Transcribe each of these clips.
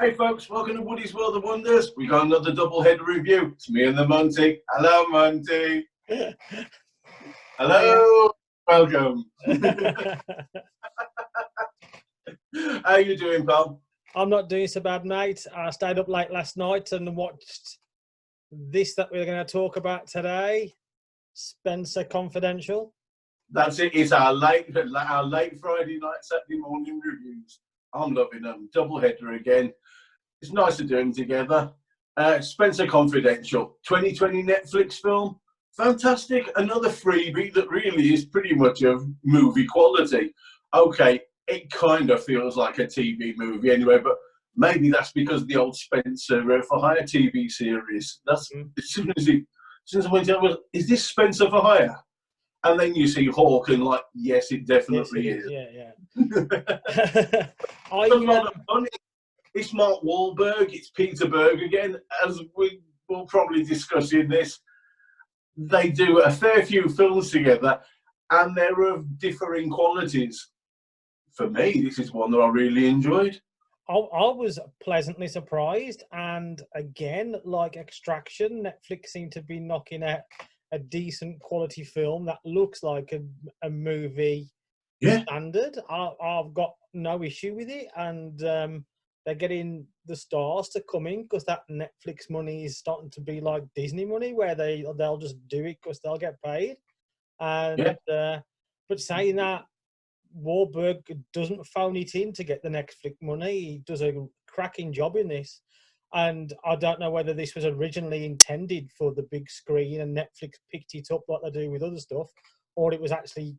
Hey folks, welcome to Woody's World of Wonders. We got another double-header review. It's me and the Munty. Hello, Munty. Hello. Welcome. How you doing, pal? I'm not doing so bad, mate. I stayed up late last night and watched this that we're going to talk about today, Spenser Confidential. That's it. It's our late Friday night, Saturday morning reviews. I'm loving them. Double-header again. It's nice to do them together. Spenser Confidential, 2020 Netflix film. Fantastic. Another freebie that really is pretty much of movie quality. Okay, it kind of feels like a TV movie anyway, but maybe that's because of the old Spenser for Hire TV series. That's as soon as I went out, is this Spenser for Hire? And then you see Hawk and like, yes, it definitely is. Yeah. A lot of fun. It's Mark Wahlberg, it's Peter Berg again, as we will probably discuss in this. They do a fair few films together, and they're of differing qualities. For me, this is one that I really enjoyed. I was pleasantly surprised, and again, like Extraction, Netflix seemed to be knocking out a decent quality film that looks like a movie standard. I've got no issue with it, and they're getting the stars to come in because that Netflix money is starting to be like Disney money, where they'll just do it because they'll get paid. And but saying that, Wahlberg doesn't phone it in to get the Netflix money. He does a cracking job in this. And I don't know whether this was originally intended for the big screen and Netflix picked it up like they do with other stuff, or it was actually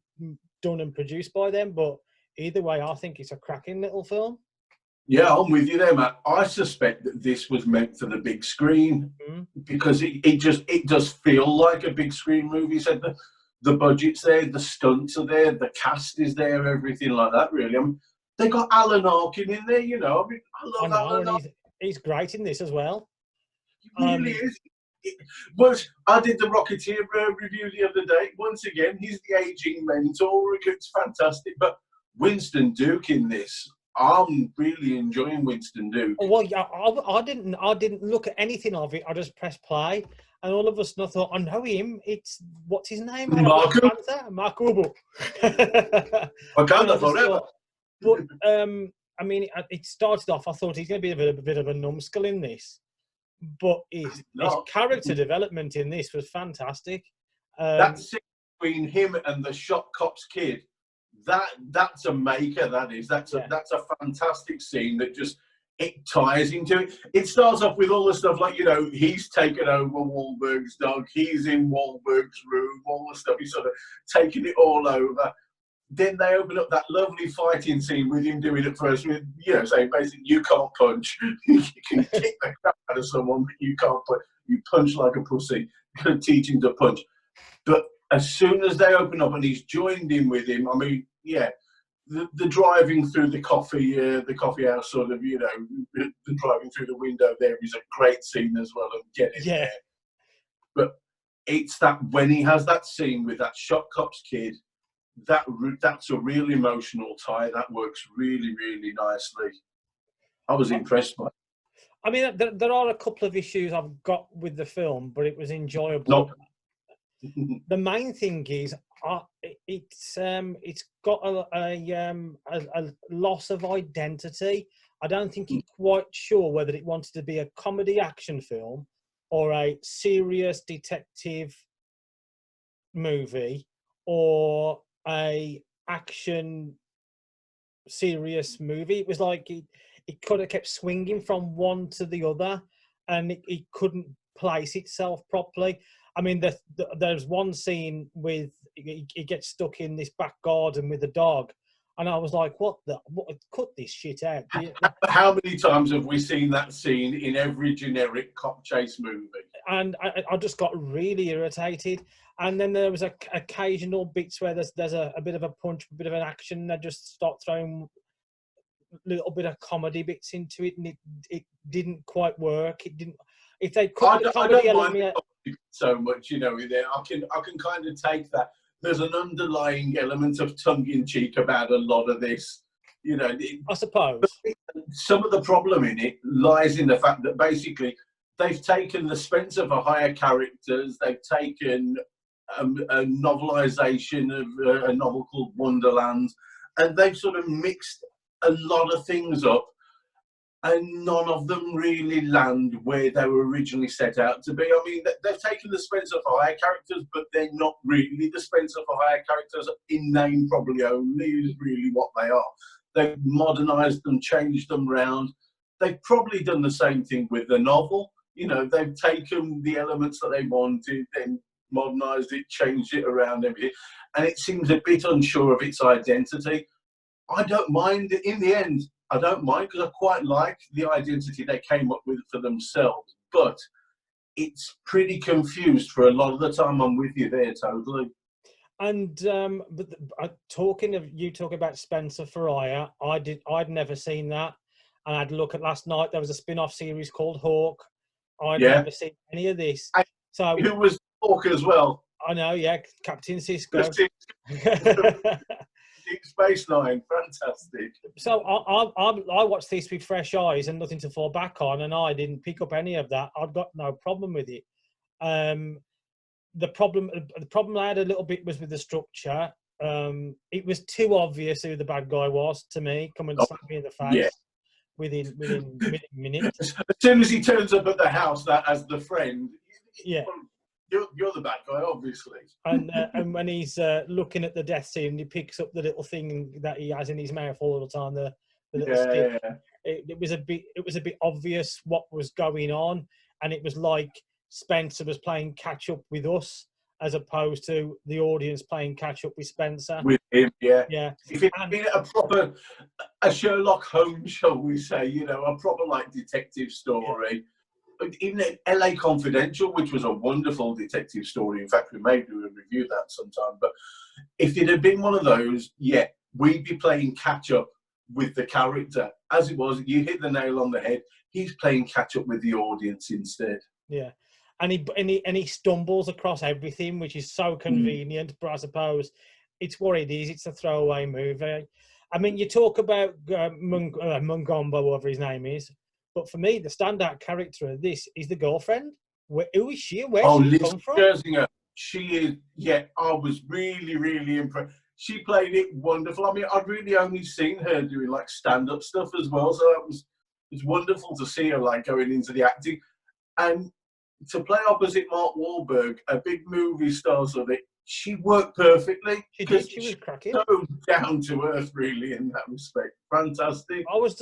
done and produced by them. But either way, I think it's a cracking little film. Yeah, I'm with you there, Matt. I suspect that this was meant for the big screen because it does feel like a big screen movie. So the budget's there, the stunts are there, the cast is there, everything like that, really. I mean, they got Alan Arkin in there, you know. I mean, I love Alan Arkin. He's great in this as well. He really is. I did the Rocketeer review the other day. Once again, he's the aging mentor. It's fantastic. But Winston Duke in this, I'm really enjoying Winston Duke. Well, yeah, I didn't look at anything of it. I just pressed play, and all of a sudden I thought, I know him. It's what's his name? Mark Ubo. I can't forever. But I mean, it started off. I thought he's going to be a bit of a numbskull in this, but his character development in this was fantastic. That scene between him and the shop cop's kid. That's a maker. That's a fantastic scene that just it ties into it. It starts off with all the stuff like, you know, he's taken over Wahlberg's dog, he's in Wahlberg's room, all the stuff, he's sort of taking it all over. Then they open up that lovely fighting scene with him doing it first with, you know, saying basically you can't punch, you can kick the crap out of someone, but you can't punch. You punch like a pussy. Teach him to punch. But as soon as they open up and he's joined in with him, I mean, yeah, the driving through the coffee house sort of, you know, the driving through the window there is a great scene as well of getting there. But it's that when he has that scene with that shop cop's kid, that's a real emotional tie. That works really, really nicely. I was impressed by it. I mean, there are a couple of issues I've got with the film, but it was enjoyable. The main thing is it's got a loss of identity. I don't think it's quite sure whether it wanted to be a comedy action film or a serious detective movie or a action serious movie. It was like it could have kept swinging from one to the other, and it couldn't place itself properly. I mean, there's one scene with he gets stuck in this back garden with the dog, and I was like, "What? Cut this shit out!" How many times have we seen that scene in every generic cop chase movie? And I just got really irritated. And then there was occasional bits where there's a bit of a punch, a bit of an action. And they just start throwing a little bit of comedy bits into it, and it didn't quite work. It didn't. If they cut the comedy element so much, you know, there I can kind of take that. There's an underlying element of tongue in cheek about a lot of this, You know, I suppose some of the problem in it lies in the fact that basically they've taken the Spenser for Hire characters, they've taken a novelisation of a novel called Wonderland, and they've sort of mixed a lot of things up, and none of them really land where they were originally set out to be. I mean, they've taken the Spenser for Hire characters, but they're not really the Spenser for Hire characters. In name, probably only is really what they are. They've modernised them, changed them round. They've probably done the same thing with the novel. You know, they've taken the elements that they wanted, then modernised it, changed it around everything, and it seems a bit unsure of its identity. I don't mind. In the end, I don't mind, because I quite like the identity they came up with for themselves. But it's pretty confused for a lot of the time. I'm with you there, totally. And talking about Spenser for Hire, I'd never seen that, and I'd look at last night. There was a spin-off series called Hawk. I'd never seen any of this. And so who was Hawk as well? I know, yeah, Captain Cisco. Deep Space Nine, fantastic. So I watched this with fresh eyes and nothing to fall back on, and I didn't pick up any of that. I've got no problem with it. The problem I had a little bit was with the structure. It was too obvious who the bad guy was to me, coming to slap me in the face within minutes. As soon as he turns up at the house that as the friend, you're the bad guy, obviously. And when he's looking at the death scene, he picks up the little thing that he has in his mouth all the time, the little stick. It was a bit obvious what was going on, and it was like Spenser was playing catch up with us, as opposed to the audience playing catch up with Spenser. With him, yeah. If it had been a Sherlock Holmes, shall we say, you know, a proper like detective story. Even LA Confidential, which was a wonderful detective story. In fact, we may do a review of that sometime. But if it had been one of those, we'd be playing catch up with the character. As it was, you hit the nail on the head. He's playing catch up with the audience instead. Yeah. And he stumbles across everything, which is so convenient. But I suppose it's what it is. It's a throwaway movie. I mean, you talk about Mungombo, whatever his name is. But for me, the standout character of this is the girlfriend. Who is she? Where's she come from? Scherzinger. She is, I was really, really impressed. She played it wonderful. I mean, I'd really only seen her doing like stand-up stuff as well. So it's wonderful to see her like going into the acting. And to play opposite Mark Wahlberg, a big movie star of it, she worked perfectly. She did. She was cracking. So down to earth, really, in that respect. Fantastic. I was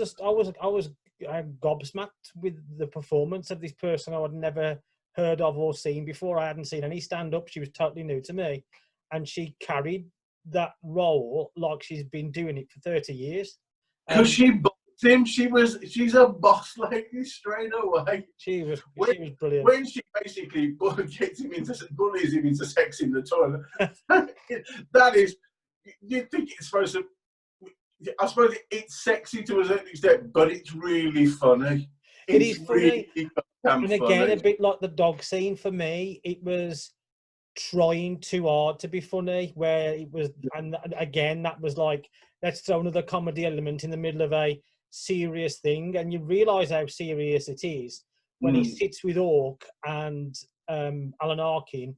gobsmacked with the performance of this person I had never heard of or seen before. I hadn't seen any stand-up. She was totally new to me, and she carried that role like she's been doing it for 30 years. Because she bossed him. She's a boss lady straight away. She was brilliant. When she basically bullies him into sex in the toilet, that is, you'd think it's supposed to. I suppose it's sexy to a certain extent, but it's really funny. It is funny. Really and again, a bit like the dog scene for me, it was trying too hard to be funny, where it was, and again, that was like, let's throw another comedy element in the middle of a serious thing, and you realise how serious it is when he sits with Orc and Alan Arkin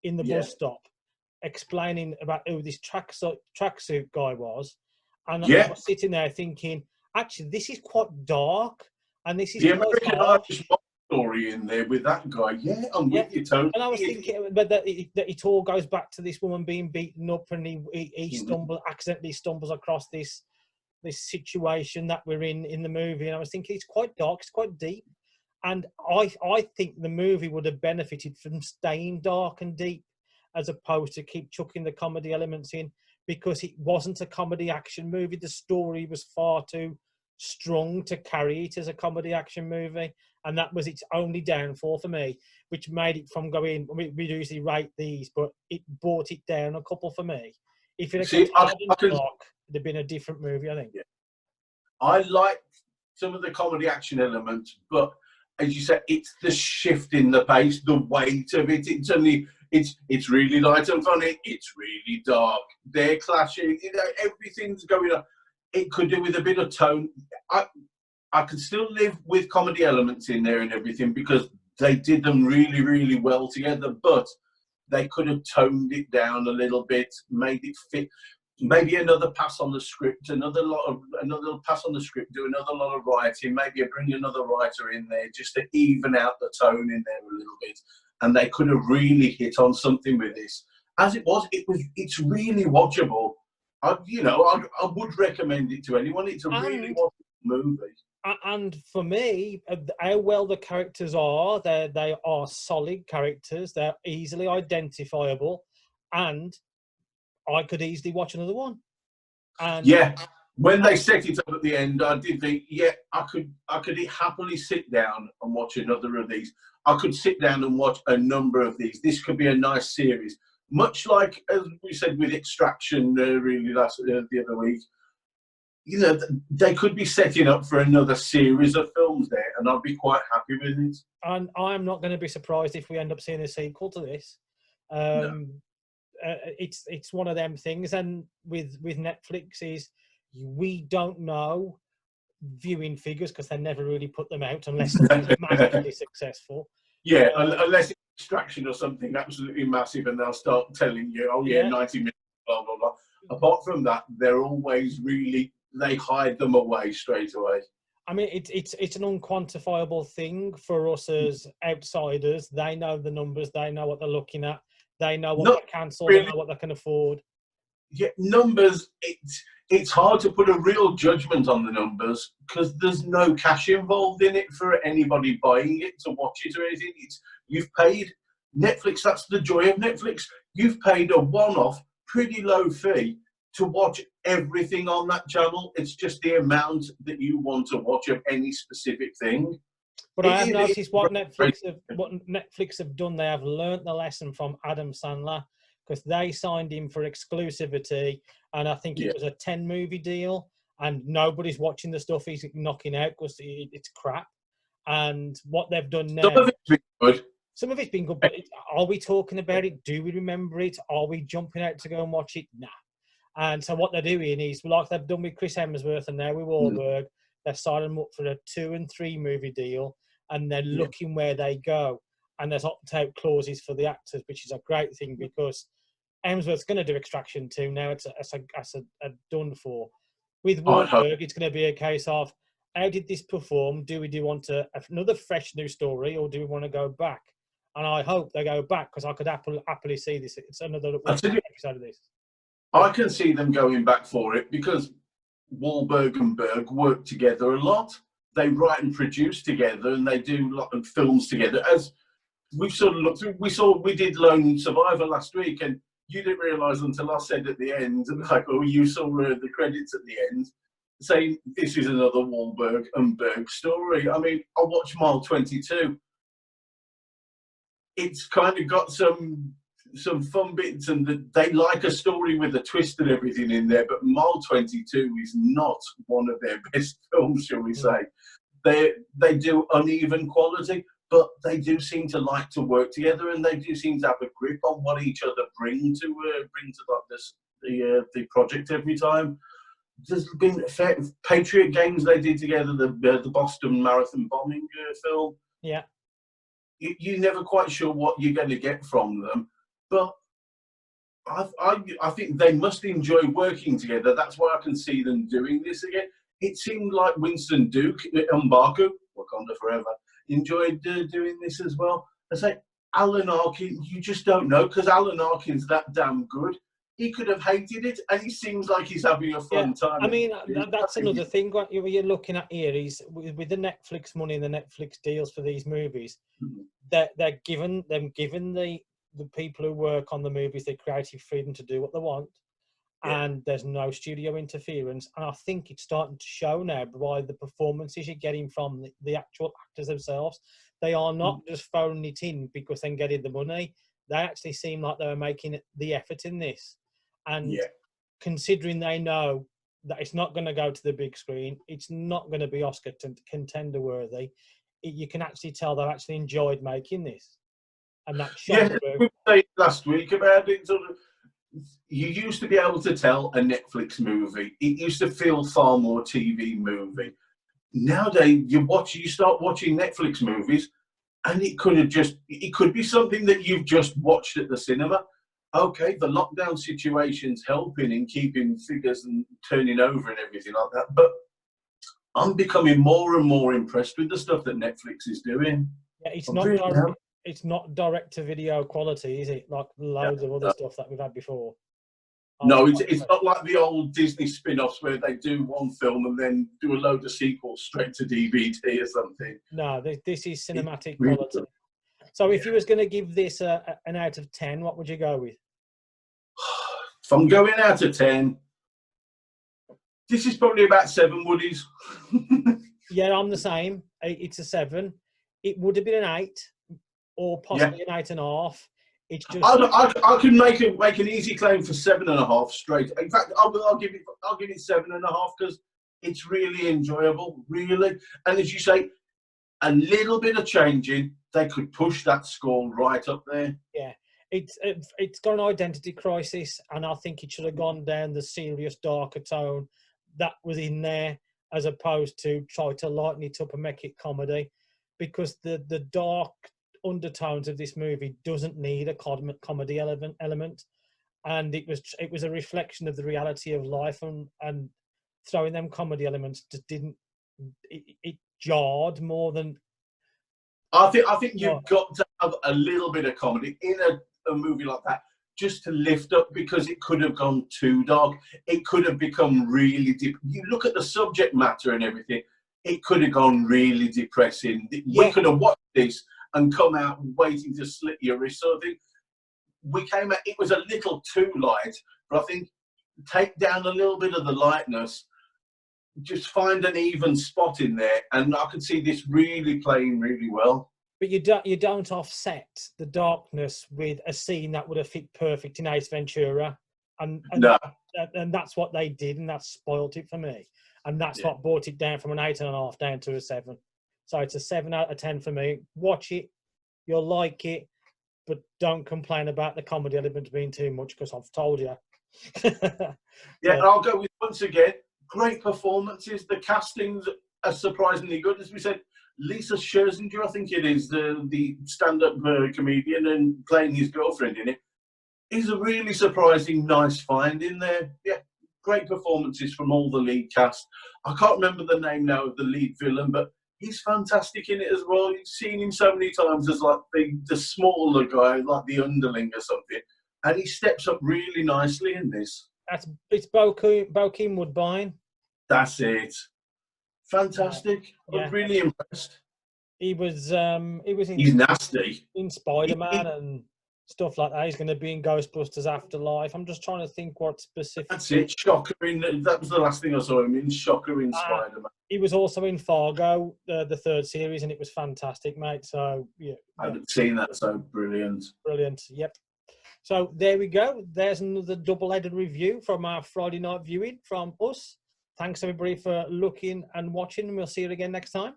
in the bus stop, explaining about who this tracksuit guy was. And I was sitting there thinking, actually, this is quite dark, and this is the American Irish story in there with that guy. Yeah, I'm with you totally. And I was thinking, but that it all goes back to this woman being beaten up, and he accidentally stumbles across this situation that we're in the movie. And I was thinking, it's quite dark, it's quite deep, and I think the movie would have benefited from staying dark and deep, as opposed to keep chucking the comedy elements in. Because it wasn't a comedy action movie. The story was far too strong to carry it as a comedy action movie. And that was its only downfall for me, which made it from going, we usually rate these, but it brought it down a couple for me. If it had it'd have been a different movie, I think. Yeah. I like some of the comedy action elements, but as you said, it's the shift in the pace, the weight of it. It's really light and funny. It's really dark. They're clashing. You know, everything's going on. it could do with a bit of tone. I could still live with comedy elements in there and everything because they did them really, really well together, but they could have toned it down a little bit, made it fit. Maybe another pass on the script, another pass on the script, do another lot of writing, maybe bring another writer in there just to even out the tone in there a little bit. And they could have really hit on something with this. As it's really watchable. I would recommend it to anyone. It's a really watchable movie. And for me, how well the characters are, they are solid characters. They're easily identifiable, and I could easily watch another one. And yeah, when they set it up at the end, I did think, yeah, I could happily sit down and watch another of these. I could sit down and watch a number of these. This could be a nice series, much like as we said with Extraction, really the other week. You know, they could be setting up for another series of films there, and I'd be quite happy with it. And I'm not going to be surprised if we end up seeing a sequel to this. No. It's one of them things, and with Netflix is we don't know viewing figures because they never really put them out unless something's massively successful. Yeah, unless it's Extraction or something absolutely massive, and they'll start telling you, oh yeah, 90 minutes, blah blah blah. Apart from that, they're always really. They hide them away straight away. I mean, it's an unquantifiable thing for us as outsiders. They know the numbers. They know what they're looking at. They know what they cancel. Really, they know what they can afford. Yeah, numbers. It's hard to put a real judgment on the numbers because there's no cash involved in it for anybody buying it to watch it or anything. You've paid Netflix. That's the joy of Netflix. You've paid a one-off, pretty low fee to watch everything on that channel. It's just the amount that you want to watch of any specific thing. But I have noticed what Netflix have done. They have learnt the lesson from Adam Sandler because they signed him for exclusivity, and I think it was a 10-movie deal, and nobody's watching the stuff he's knocking out because it's crap. And what they've done now... Some of it's been good. Some of it's been good, but are we talking about it? Do we remember it? Are we jumping out to go and watch it? Nah. And so what they're doing is, like they've done with Chris Hemsworth and now with Wahlberg, they're signing them up for a 2 and 3 movie deal, and they're looking where they go. And there's opt-out clauses for the actors, which is a great thing because Hemsworth's going to do Extraction 2 now. It's a done for. With Wahlberg, it's going to be a case of, how did this perform? Do we want another fresh new story, or do we want to go back? And I hope they go back because I could happily see this. It's another episode of this. I can see them going back for it because Wahlberg and Berg work together a lot. They write and produce together, and they do a lot of films together. As we've sort of looked through, we did Lone Survivor last week, and you didn't realise until I said at the end, like, oh, you saw the credits at the end, saying this is another Wahlberg and Berg story. I mean, I watched Mile 22. It's kind of got some fun bits, and they like a story with a twist and everything in there, but Mile 22 is not one of their best films, shall we say. They do uneven quality, but they do seem to like to work together, and they do seem to have a grip on what each other bring to the project every time. There's been Patriot Games they did together, the Boston Marathon bombing film. Yeah. You're never quite sure what you're going to get from them. But I think they must enjoy working together. That's why I can see them doing this again. It seemed like Winston Duke, M'Baku, Wakanda Forever, enjoyed doing this as well. I say, Alan Arkin, you just don't know, because Alan Arkin's that damn good. He could have hated it, and he seems like he's having a fun time. I mean, that's another thing. What you're looking at here is with the Netflix money and the Netflix deals for these movies, they're given the people who work on the movies the creative freedom to do what they want, and there's no studio interference. And I think it's starting to show now by the performances you're getting from the actual actors themselves. They are not just phoning it in because they're getting the money. They actually seem like they were making the effort in this. And considering they know that it's not going to go to the big screen, it's not going to be Oscar contender worthy, you can actually tell they actually enjoyed making this. And that we said last week about it. Sort of, you used to be able to tell a Netflix movie. It used to feel far more TV movie. Nowadays, you start watching Netflix movies, and it could be something that you've just watched at the cinema. Okay, the lockdown situation's helping in keeping figures and turning over and everything like that, but I'm becoming more and more impressed with the stuff that Netflix is doing. Yeah, Really it's not direct to video quality, is it? Like loads of other stuff that we've had before. No, it's not like the old Disney spin-offs where they do one film and then do a load of sequels straight to DVD or something. No, this is cinematic quality. So if you was going to give this an out of 10, what would you go with? If I'm going out of 10, this is probably about 7 Woodies. Yeah, I'm the same. It's a 7. It would have been an 8 or possibly an 8.5. It's just I can make an easy claim for 7.5 straight. In fact, I'll give it 7.5 because it's really enjoyable, really. And as you say, a little bit of changing, they could push that score right up there. Yeah, it's got an identity crisis, and I think it should have gone down the serious, darker tone that was in there, as opposed to try to lighten it up and make it comedy, because the dark undertones of this movie doesn't need a comedy element, and it was a reflection of the reality of life, and throwing them comedy elements just didn't. It jarred more than. I think you've got to have a little bit of comedy in a movie like that just to lift up, because it could have gone too dark. It could have become really deep. You look at the subject matter and everything, it could have gone really depressing. We could have watched this and come out waiting to slit your wrist. So I think we came out, it was a little too light, but I think take down a little bit of the lightness, just find an even spot in there, and I could see this really playing really well. But you don't offset the darkness with a scene that would have fit perfect in Ace Ventura, and that's what they did, and that spoilt it for me, and that's what brought it down from an 8.5 down to a 7. So it's a 7 out of 10 for me. Watch it, you'll like it, but don't complain about the comedy element being too much, because I've told you. I'll go with, once again, great performances. The castings are surprisingly good. As we said, Lisa Scherzinger, I think it is, the stand-up comedian, and playing his girlfriend in it, is a really surprising, nice find in there. Yeah, great performances from all the lead cast. I can't remember the name now of the lead villain, but he's fantastic in it as well. You've seen him so many times as like the smaller guy, like the underling or something, and he steps up really nicely in this. It's Bokeem Woodbine. That's it. Fantastic. I'm really impressed. He's nasty in Spider-Man and stuff like that. He's going to be in Ghostbusters Afterlife. I'm just trying to think what specific. That's it. Shocker that was the last thing I saw him in. Shocker in Spider-Man. He was also in Fargo, the 3rd series, and it was fantastic, mate. So yeah, I haven't seen that. So brilliant. Brilliant. Yep. So there we go. There's another double-headed review from our Friday night viewing from us. Thanks, everybody, for looking and watching, and we'll see you again next time.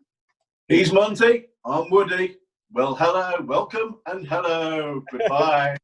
He's Monty. I'm Woody. Well, hello, welcome, and hello. Goodbye.